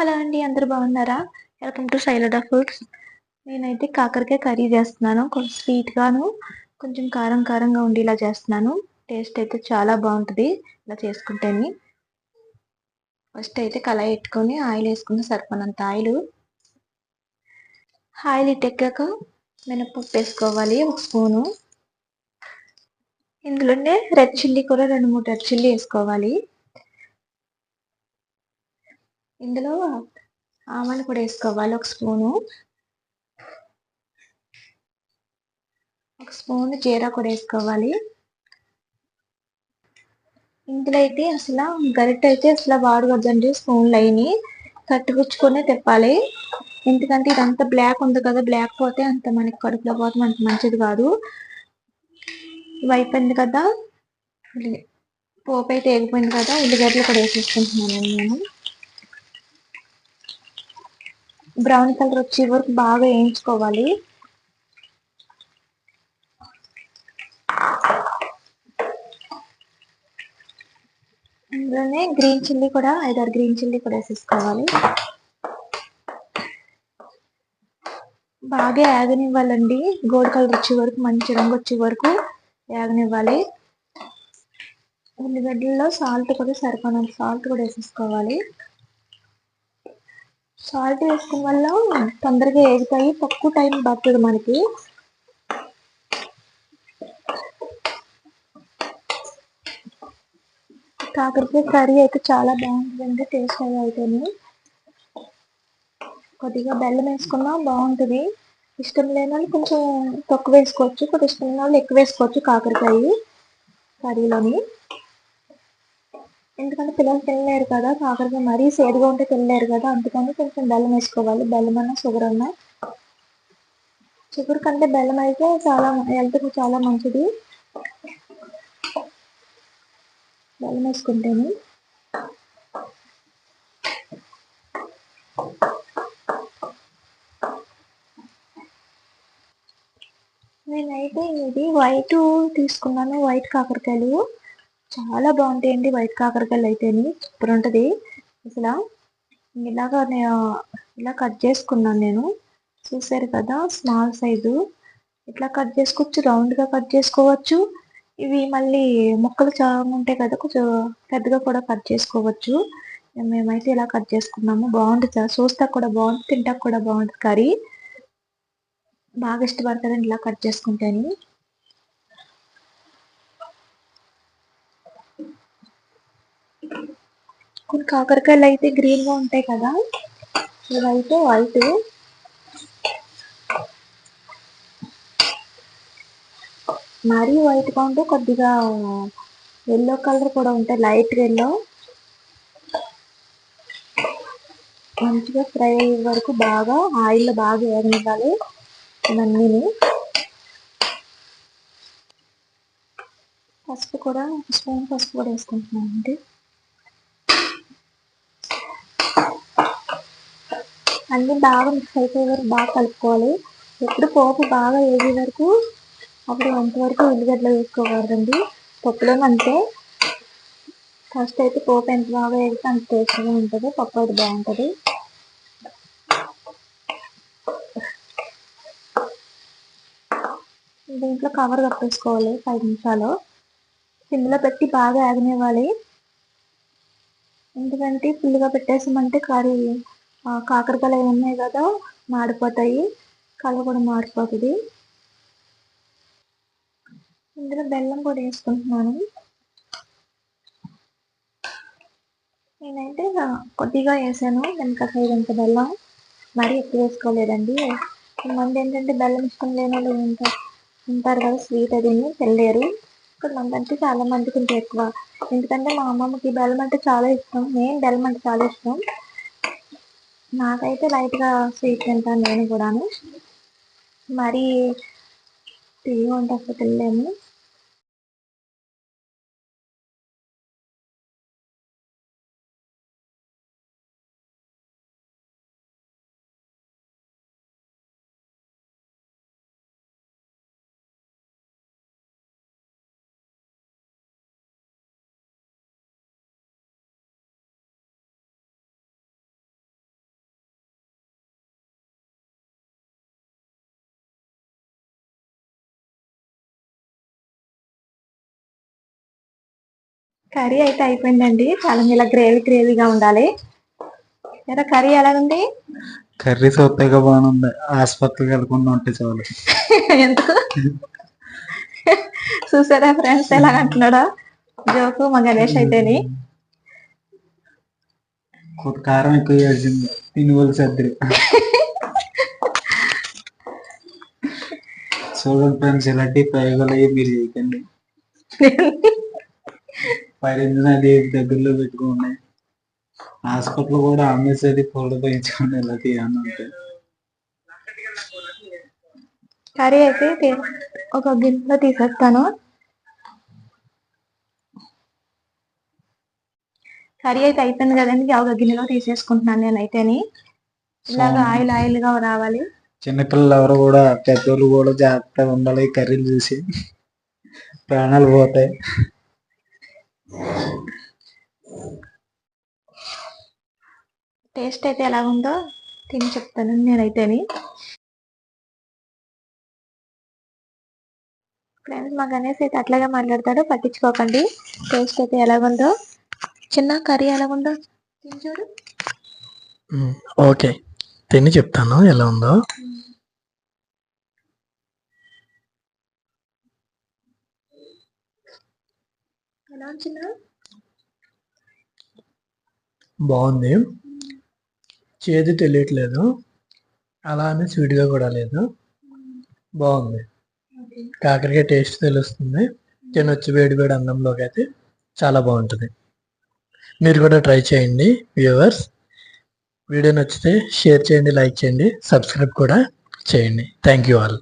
Hello అండి. అందరూ బాగున్నారా? Welcome to Shailaja foods. నేనైతే కాకరకాయ కర్రీ చేస్తున్నాను. కొంచెం స్వీట్‌గాను, కొంచెం కారం కారంగా ఉండేలా చేస్తున్నాను. టేస్ట్ అయితే చాలా బావుంటది ఇలా చేసుకుంటేని. ఫస్ట్ అయితే కళాయి పెట్టుకొని ఆయిల్ ఏసుకుని సరిపడినంత ఆయిలు. ఆయిల్ హీటెక్కాక మినపప్పు ఏసుకోవాలి ఒక స్పూను. ఇందులోనే రెడ్ చిల్లీ కూడా 2, 3 రెడ్ చిల్లీ ఏసుకోవాలి. ఇందులో ఆవాలు కూడా ఏసుకోవాలి ఒక స్పూను. ఒక స్పూను జీరా కూడా ఏసుకోవాలి. ఇందులో అయితే గరిటె అయితే వాడకూడదండి. స్పూన్‌లయిని కత్తిపుచ్చుకొనే తిప్పాలి. ఎందుకంటే ఇదంతా బ్లాక్ ఉంది కదా! బ్లాక్ పోతే అంత మనకి కడుపులో పోతే అంత మంచిది కాదు. ఇవయిపోయింది కదా! పోపైతే ఎగిపోయింది కదా! ఉల్లిగడ్డలు కూడా ఏసేసుకుంటున్నానండి నేను. బ్రౌన్ కలర్ వచ్చే వరకు బాగా వేయించుకోవాలి. ఇందులోనే గ్రీన్ చిల్లీ కూడా 5, 6 గ్రీన్ చిల్లీ కూడా ఏసేసుకోవాలి. బాగా ఏగనివ్వాలండి. గోల్డ్ కలర్ వచ్చే వరకు, మంచి రంగు వచ్చే వరకు ఏగనివ్వాలి. ఉల్లిగడ్డల్లో సాల్ట్ కూడా సరిపడినంత సాల్ట్ కూడా వేసేసుకోవాలి. సాల్ట్ వేసుకోవడం వల్ల తొందరగా ఏగుతాయి. తక్కువ టైం పడుతుంది మనకి. కాకరకాయ కర్రీ అయితే చాలా బాగుంటుందండి. టేస్ట్ అయితేనే కొద్దిగా బెల్లం వేసుకున్నా బాగుంటుంది. ఇష్టం లేని వాళ్ళు కొంచెం తక్కువ వేసుకోవచ్చు. కొద్దిగా ఇష్టం లేని వాళ్ళు ఎక్కువ వేసుకోవచ్చు కాకరకాయ కర్రీలోని. ఎందుకంటే పిల్లలు తినలేరు కదా! కాకరకాయ మరీ సేదుగా ఉంటే తినలేరు కదా! అందుకని కొంచెం బెల్లం వేసుకోవాలి. బెల్లం అన్నా, షుగర్ అన్నా. షుగర్ కంటే బెల్లం అయితే చాలా హెల్త్‌కి చాలా మంచిది. బెల్లం వేసుకుంటేనే. నేనైతే ఇది తీసుకున్నాను. వైట్ కాకరకాయలు చాలా బాగుంటాయండి. వైట్ కాకరకాయలు అయితేని సూపర్ ఉంటది అసల. ఇలా కట్ చేసుకున్నాను నేను. చూసారు కదా! స్మాల్ సైజు ఇట్లా కట్ చేసుకోవచ్చు. రౌండ్‌గా కట్ చేసుకోవచ్చు. ఇవి మళ్ళీ ముక్కలు ఉంటాయి కదా! కొంచెం పెద్దగా కూడా కట్ చేసుకోవచ్చు. మేమైతే ఇలా కట్ చేసుకున్నాము. బాగుంటది. చూస్తాకి కూడా బాగుంటది. తింటాకి కూడా బాగుంటది కర్రీ. బాగా ఇష్టపడతారండి ఇలా కట్ చేసుకుంటేని. కొన్ని కాకరకాయలు అయితే గ్రీన్‌గా ఉంటాయి కదా! ఇవైతే వైట్. మరీ వైట్‌గా ఉంటే కొద్దిగా యెల్లో కలర్ కూడా ఉంటాయి. Light yellow. మంచిగా ఫ్రై అయ్యే వరకు బాగా ఆయిల్‌లో బాగా ఏగనివ్వాలి ఇవన్నీని. పసుపు కూడా ఒక స్పూన్ పసుపు కూడా వేసుకుంటున్నానండి. అన్నీ బాగా మిక్స్ అయిపోయే వరకు బాగా కలుపుకోవాలి. ఎప్పుడు పోపు బాగా వేగే వరకు అప్పుడు అంతవరకు ఉల్లిగడ్డలు వేసుకోకూడదండి. పప్పులోను అంతే. ఫస్ట్ అయితే పోపు ఎంత బాగా వేగితే అంత టేస్ట్‌గా ఉంటుంది. పప్పు అయితే బాగుంటుంది. దీంట్లో కవర్ కప్పేసుకోవాలి 5 నిమిషాలు. సిమ్‌లో పెట్టి బాగా ఏగనివ్వాలి. ఎందుకంటే ఫుల్‌గా పెట్టేసామంటే కాకరకాయలు అవి ఉన్నాయి కదా! మాడిపోతాయి. కలర్ కూడా మాడిపోతది. ఇందులో బెల్లం కూడా వేసుకుంటున్నాను. నేనైతే కొద్దిగా వేసాను. నిమ్మకాయ సైజంత బెల్లం. మరీ ఎక్కువ వేసుకోలేదండి. కొంతమంది ఏంటంటే బెల్లం ఇష్టం లేనోళ్ళు ఉంటారు కదా! స్వీట్ అదిని తినలేరు. కొంతమంది అంటే చాలా మందికి కొంచెం ఎక్కువ. ఎందుకంటే మా అమ్మమ్మకి బెల్లం అంటే చాలా ఇష్టం. బెల్లం అంటే చాలా ఇష్టం. నాకైతే లైట్‌గా స్వీట్ తింటాను నేను కూడాను. మరీ తియ్యగా ఉంటే అసలు తినలేము. కర్రీ అయితే అయిపోయిందండి. చాలా ఇలా గ్రేవీగా ఉండాలి. ఎలా కర్రీ ఎలాగుంది? కర్రీ సూపర్గా బాగుంది. ఆసుపత్రికి వెళ్ళకుండా ఉంటే చాలు. ఎందుకు చూసారా ఫ్రెండ్స్ ఎలా అంటున్నాడా జోకు మా గణేష్ అయితేని. కారం ఎక్కువ చేసింది తినుగోలు సర్దిరి. చూడండి ఫ్రెండ్స్, ఇలాంటి ప్రయోగాలు అయ్యి మీరు చేయకండి. పరిణాది దగ్గరలో పెట్టుకున్నాయి. హాస్పిటల్ కూడా అమ్మేసేది ఫోటో పోయించుకోండి ఇలా తీయాలంటే. కర్రీ అయితే ఒక గిన్నెలో తీసేస్తాను. కర్రీ అయితే అయిపోయింది కదండి, ఒక గిన్నెలో తీసేసుకుంటున్నాను నేనైతేని. ఇలాగా ఆయిల్ గా రావాలి. చిన్నపిల్లలు ఎవరు కూడా పెద్దోళ్ళు కూడా జాగ్రత్తగా ఉండాలి. కర్రీలు చూసి ప్రాణాలు పోతాయి. టేస్ట్ అయితే ఎలా ఉందో తిని చెప్తాను నేనైతేని. ఫ్రెండ్స్ మా గణేష్ అయితే అట్లాగే మాట్లాడతాడు, పట్టించుకోకండి. టేస్ట్ అయితే ఎలాగుందో, చిన్న కర్రీ ఎలాగుందో తిని చూడు. ఓకే, తిని చెప్తాను ఎలా ఉందో. ఎలా చిన్న? బాగుంది, చేదు తెలియట్లేదు, అలానే స్వీట్గా కూడా లేదు. బాగుంది. కాకరకాయ టేస్ట్ తెలుస్తుంది. తినొచ్చు వేడి వేడి అన్నంలోకి అయితే చాలా బాగుంటుంది. మీరు కూడా ట్రై చేయండి వ్యూవర్స్. వీడియో నచ్చితే షేర్ చేయండి, లైక్ చేయండి, సబ్స్క్రైబ్ కూడా చేయండి. Thank you all.